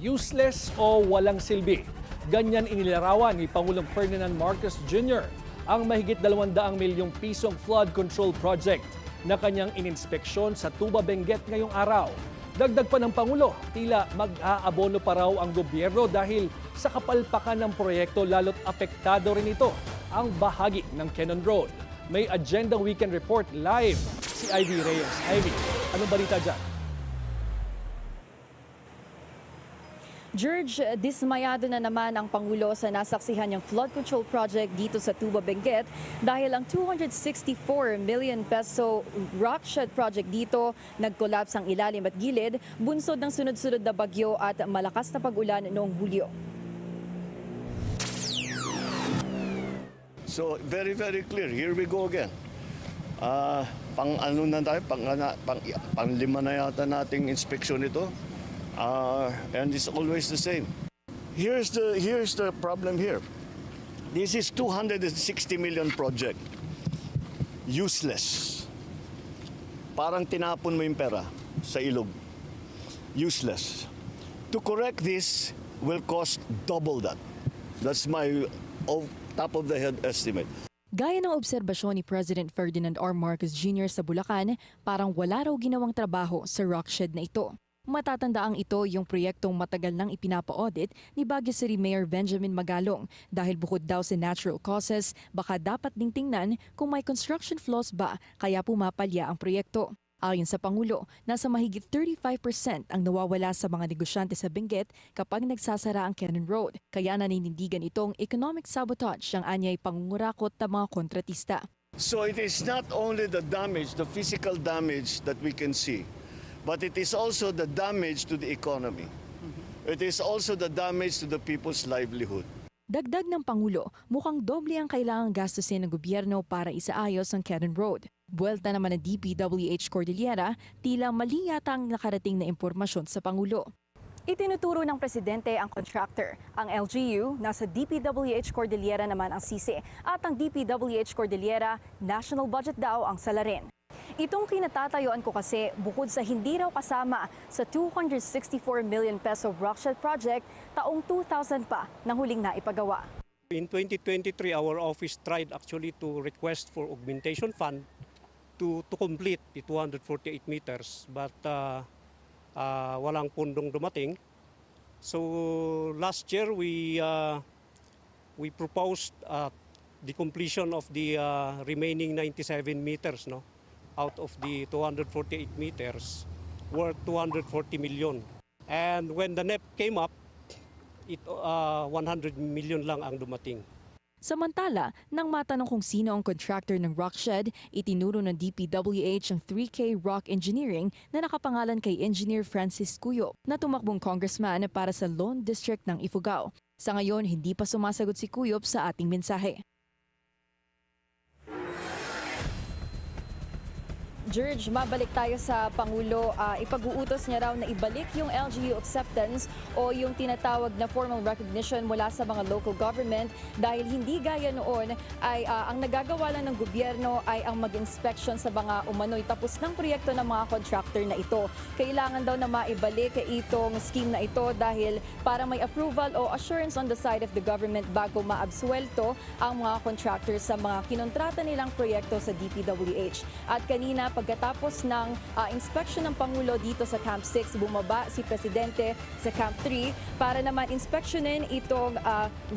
Useless o walang silbi. Ganyan inilarawan ni Pangulong Ferdinand Marcos Jr. ang mahigit 200 milyong pisong flood control project na kanyang ininspeksyon sa Tuba Benguet ngayong araw. Dagdag pa ng Pangulo, tila mag-aabono pa raw ang gobyerno dahil sa kapalpakan ng proyekto lalo't apektado rin ito ang bahagi ng Cannon Road. May Agenda Weekend Report live si Ivy Reyes. Ivy, anong balita dyan? George, dismayado na naman ang Pangulo sa nasaksihan niyang flood control project dito sa Tuba Benguet dahil ang 264 million peso rock shed project dito nag-collapse ang ilalim at gilid bunsod ng sunod-sunod na bagyo at malakas na pag-ulan noong Hulyo. So very clear. Here we go again. Pang-ano na tayo, pang-lima na yata nating inspeksyon ito. And it's always the same. Here's the problem here. This is 260 million project. Useless. Parang tinapon mo yung pera sa ilog. Useless. To correct this will cost double that. That's my top of the head estimate. Gaya ng obserbasyon ni President Ferdinand R. Marcos Jr. sa Bulacan, parang wala raw ginawang trabaho sa rock shed na ito. Matatandaang ito yung proyektong matagal nang ipinapa-audit ni Baguio City Mayor Benjamin Magalong dahil bukod daw sa natural causes, baka dapat ding tingnan kung may construction flaws ba kaya pumapalya ang proyekto. Ayon sa Pangulo, nasa mahigit 35% ang nawawala sa mga negosyante sa Benguet kapag nagsasara ang Cannon Road. Kaya naninindigan itong economic sabotage ang anyay pangungurakot ng mga kontratista. So it is not only the damage, the physical damage that we can see, but it is also the damage to the economy. It is also the damage to the people's livelihood. Dagdag ng Pangulo, mukhang doble ang kailangang gastusin ng gobyerno para isaayos ang Cannon Road. Buwelta naman ng DPWH Cordillera, tila mali yata ang nakarating na impormasyon sa Pangulo. Itinuturo ng Presidente ang contractor. Ang LGU, nasa DPWH Cordillera naman ang sisi. At ang DPWH Cordillera, national budget daw ang salarin. Itong kinatatayuan ko kasi bukod sa hindi raw kasama sa 264 million peso rockshed project, taong 2000 pa nang huling naipagawa. In 2023, our office tried actually to request for augmentation fund to complete the 248 meters, but walang pundong dumating. So last year we proposed the completion of the remaining 97 meters, no, out of the 248 meters, worth 240 million. And when the NEP came up, 100 million lang ang dumating. Samantala, nang matanong kung sino ang contractor ng rock shed, itinuro ng DPWH ang 3K Rock Engineering na nakapangalan kay Engineer Francis Cuyo na tumakbong congressman para sa Lone District ng Ifugao. Sa ngayon, hindi pa sumasagot si Cuyop sa ating mensahe. George, mabalik tayo sa Pangulo. Ipag-uutos niya raw na ibalik yung LGU acceptance o yung tinatawag na formal recognition mula sa mga local government dahil hindi gaya noon ay ang nagagawa lang ng gobyerno ay ang mag-inspection sa mga umano'y tapos ng proyekto ng mga contractor na ito. Kailangan daw na maibalik itong scheme na ito dahil para may approval o assurance on the side of the government bago maabsuelto ang mga contractors sa mga kinontrata nilang proyekto sa DPWH. At kanina, pagkatapos ng inspection ng Pangulo dito sa Camp 6, bumaba si Presidente sa Camp 3 para naman inspeksyonin itong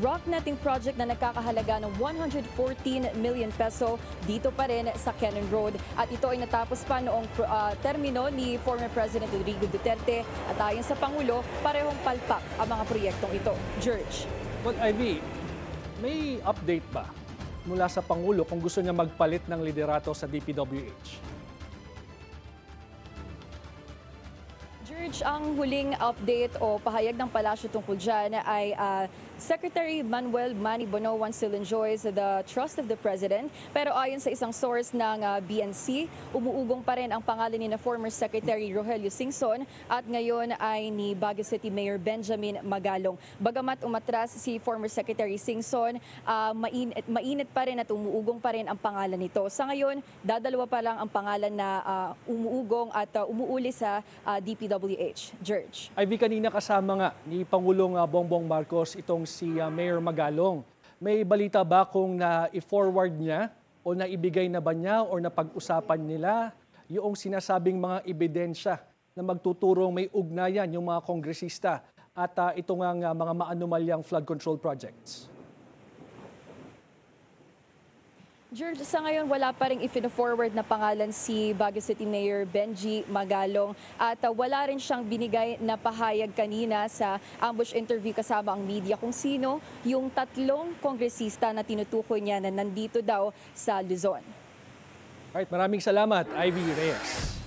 rock netting project na nagkakahalaga ng 114 million peso dito pa rin sa Cannon Road. At ito ay natapos pa noong termino ni former President Rodrigo Duterte at ayon sa Pangulo, parehong palpak ang mga proyektong ito. George. Well, Ivy, may update ba mula sa Pangulo kung gusto niya magpalit ng liderato sa DPWH? George, ang huling update o pahayag ng palasyo tungkol dyan ay Secretary Manuel Manny Bono wants to enjoy the trust of the President. Pero ayon sa isang source ng BNC, umuugong pa rin ang pangalan ni na former Secretary Rogelio Singson at ngayon ay ni Baguio City Mayor Benjamin Magalong. Bagamat umatras si former Secretary Singson, mainit pa rin at umuugong pa rin ang pangalan nito. Sa ngayon, dadalawa pa lang ang pangalan na umuugong at umuuli sa DPWH. DPWH. George. Ivy, kanina kasama nga ni Pangulong Bongbong Marcos itong si Mayor Magalong. May balita ba kung na-forward niya o naibigay na ba niya o napag-usapan nila yung sinasabing mga ebidensya na magtuturong may ugnayan yung mga kongresista at ito nga mga maanumalyang flood control projects? George, sa ngayon wala pa rin ipino-forward na pangalan si Baguio City Mayor Benji Magalong at wala rin siyang binigay na pahayag kanina sa ambush interview kasama ang media kung sino yung 3 kongresista na tinutukoy niya na nandito daw sa Luzon. Alright, maraming salamat, Ivy Reyes.